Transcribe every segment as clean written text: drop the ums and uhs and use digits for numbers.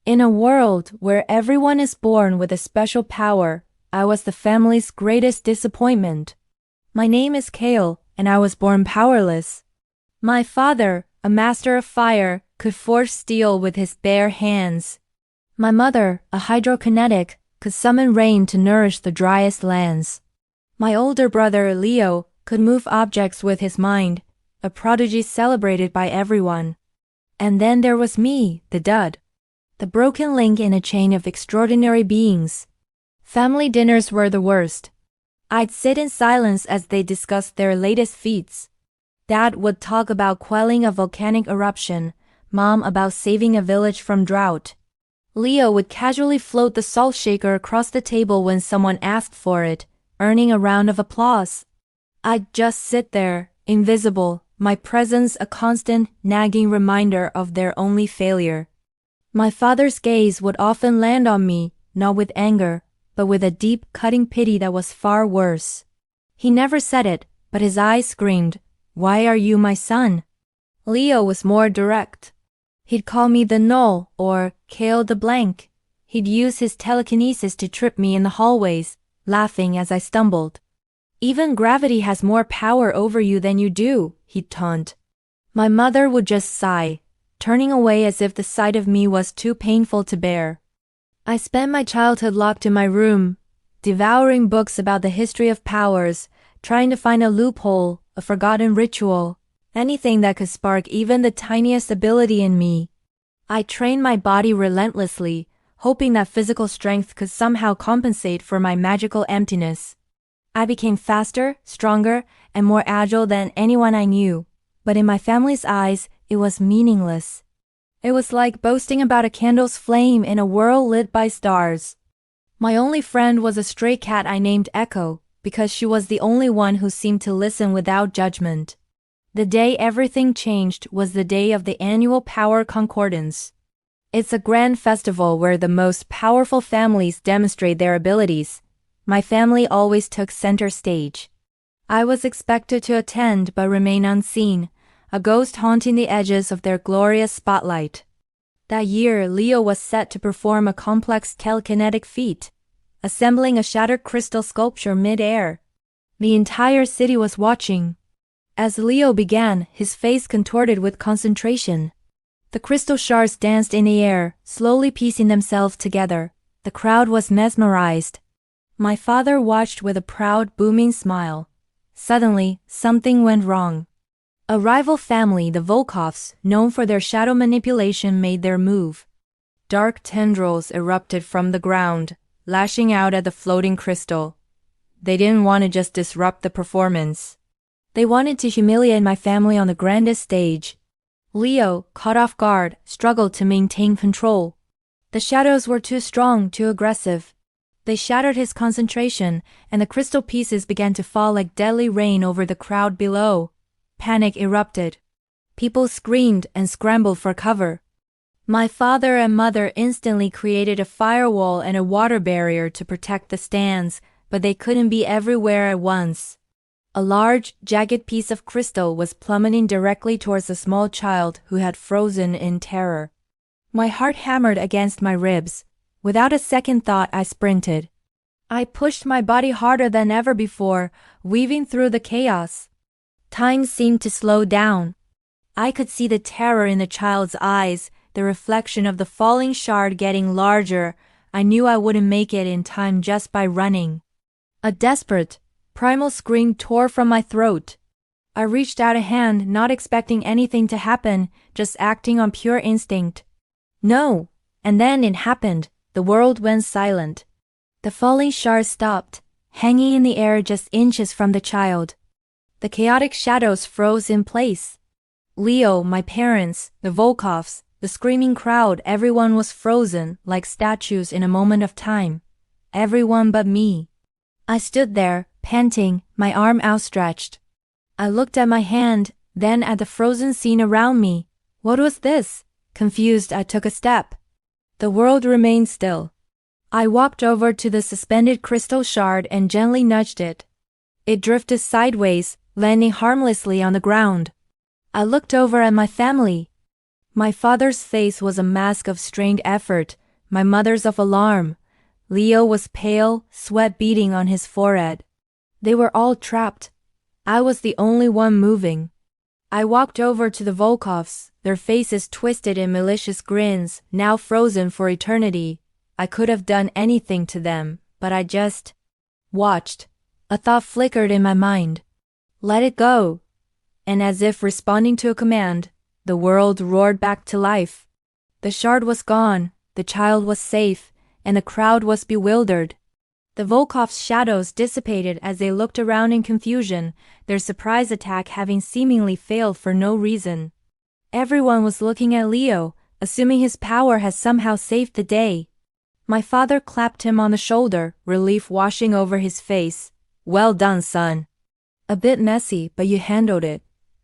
In a world where everyone is born with a special power, I was the family's greatest disappointment. My name is Kale, and I was born powerless. My father, a master of fire, could forge steel with his bare hands. My mother, a hydrokinetic, could summon rain to nourish the driest lands. My older brother, Leo, could move objects with his mind, a prodigy celebrated by everyone. And then there was me, the dud. The broken link in a chain of extraordinary beings. Family dinners were the worst. I'd sit in silence as they discussed their latest feats. Dad would talk about quelling a volcanic eruption, Mom about saving a village from drought. Leo would casually float the salt shaker across the table when someone asked for it, earning a round of applause. I'd just sit there, invisible, my presence a constant, nagging reminder of their only failure. My father's gaze would often land on me, not with anger, but with a deep, cutting pity that was far worse. He never said it, but his eyes screamed, "Why are you my son?" Leo was more direct. He'd call me the null, or Kale the blank. He'd use his telekinesis to trip me in the hallways, laughing as I stumbled. "Even gravity has more power over you than you do," he'd taunt. My mother would just sigh, turning away as if the sight of me was too painful to bear. I spent my childhood locked in my room, devouring books about the history of powers, trying to find a loophole, a forgotten ritual, anything that could spark even the tiniest ability in me. I trained my body relentlessly, hoping that physical strength could somehow compensate for my magical emptiness. I became faster, stronger, and more agile than anyone I knew, but in my family's eyes, it was meaningless. It was like boasting about a candle's flame in a world lit by stars. My only friend was a stray cat I named Echo, because she was the only one who seemed to listen without judgment. The day everything changed was the day of the annual Power Concordance. It's a grand festival where the most powerful families demonstrate their abilities. My family always took center stage. I was expected to attend but remain unseen, a ghost haunting the edges of their glorious spotlight. That year, Leo was set to perform a complex telekinetic feat, assembling a shattered crystal sculpture mid-air. The entire city was watching. As Leo began, his face contorted with concentration. The crystal shards danced in the air, slowly piecing themselves together. The crowd was mesmerized. My father watched with a proud, booming smile. Suddenly, something went wrong. A rival family, the Volkovs, known for their shadow manipulation, made their move. Dark tendrils erupted from the ground, lashing out at the floating crystal. They didn't want to just disrupt the performance. They wanted to humiliate my family on the grandest stage. Leo, caught off guard, struggled to maintain control. The shadows were too strong, too aggressive. They shattered his concentration, and the crystal pieces began to fall like deadly rain over the crowd below. Panic erupted. People screamed and scrambled for cover. My father and mother instantly created a firewall and a water barrier to protect the stands, but they couldn't be everywhere at once. A large, jagged piece of crystal was plummeting directly towards a small child who had frozen in terror. My heart hammered against my ribs. Without a second thought, I sprinted. I pushed my body harder than ever before, weaving through the chaos. Time seemed to slow down. I could see the terror in the child's eyes, the reflection of the falling shard getting larger. I knew I wouldn't make it in time just by running. A desperate, primal scream tore from my throat. I reached out a hand, not expecting anything to happen, just acting on pure instinct. No! And then it happened. The world went silent. The falling shard stopped, hanging in the air just inches from the child. The chaotic shadows froze in place. Leo, my parents, the Volkovs, the screaming crowd, everyone was frozen, like statues in a moment of time. Everyone but me. I stood there, panting, my arm outstretched. I looked at my hand, then at the frozen scene around me. What was this? Confused, I took a step. The world remained still. I walked over to the suspended crystal shard and gently nudged it. It drifted sideways, landing harmlessly on the ground. I looked over at my family. My father's face was a mask of strained effort, my mother's of alarm. Leo was pale, sweat beading on his forehead. They were all trapped. I was the only one moving. I walked over to the Volkovs, their faces twisted in malicious grins, now frozen for eternity. I could have done anything to them, but I just watched. A thought flickered in my mind. Let it go. And as if responding to a command, the world roared back to life. The shard was gone, the child was safe, and the crowd was bewildered. The Volkovs' shadows dissipated as they looked around in confusion, their surprise attack having seemingly failed for no reason. Everyone was looking at Leo, assuming his power had somehow saved the day. My father clapped him on the shoulder, relief washing over his face. Well done, son. A bit messy, but you handled it.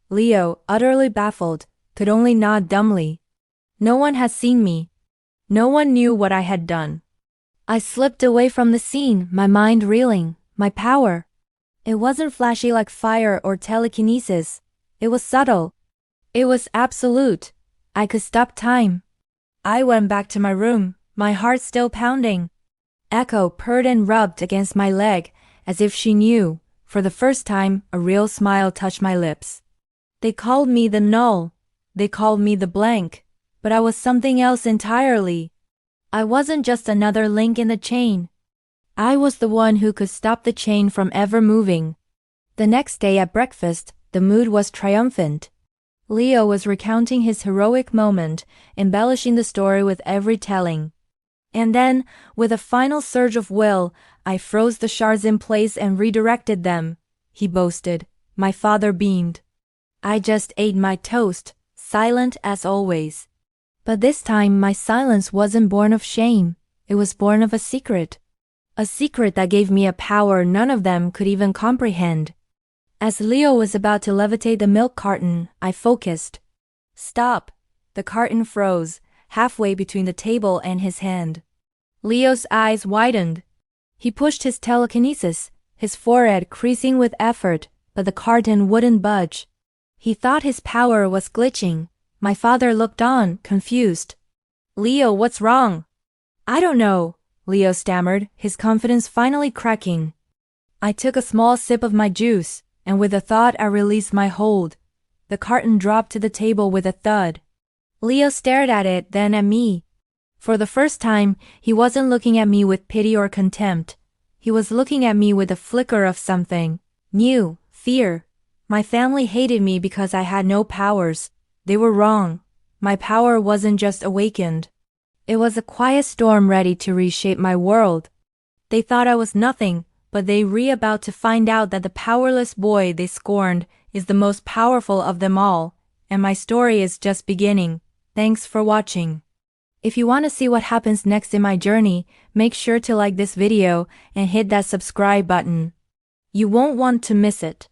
Leo, utterly baffled, could only nod dumbly. No one had seen me. No one knew what I had done. I slipped away from the scene, my mind reeling. My power. It wasn't flashy like fire or telekinesis. It was subtle. It was absolute. I could stop time. I went back to my room, my heart still pounding. Echo purred and rubbed against my leg, as if she knew. For the first time, a real smile touched my lips. They called me the null. They called me the blank. But I was something else entirely. I wasn't just another link in the chain. I was the one who could stop the chain from ever moving. The next day at breakfast, the mood was triumphant. Leo was recounting his heroic moment, embellishing the story with every telling. And then, with a final surge of will, I froze the shards in place and redirected them, he boasted. My father beamed. I just ate my toast, silent as always. But this time my silence wasn't born of shame, it was born of a secret. A secret that gave me a power none of them could even comprehend. As Leo was about to levitate the milk carton, I focused. Stop. The carton froze, halfway between the table and his hand. Leo's eyes widened. He pushed his telekinesis, his forehead creasing with effort, but the carton wouldn't budge. He thought his power was glitching. My father looked on, confused. Leo, what's wrong? I don't know, Leo stammered, his confidence finally cracking. I took a small sip of my juice, and with a thought I released my hold. The carton dropped to the table with a thud. Leo stared at it, then at me. For the first time, he wasn't looking at me with pity or contempt. He was looking at me with a flicker of something new, fear. My family hated me because I had no powers. They were wrong. My power wasn't just awakened. It was a quiet storm ready to reshape my world. They thought I was nothing, but they were about to find out that the powerless boy they scorned is the most powerful of them all, and my story is just beginning. Thanks for watching. If you want to see what happens next in my journey, make sure to like this video and hit that subscribe button. You won't want to miss it.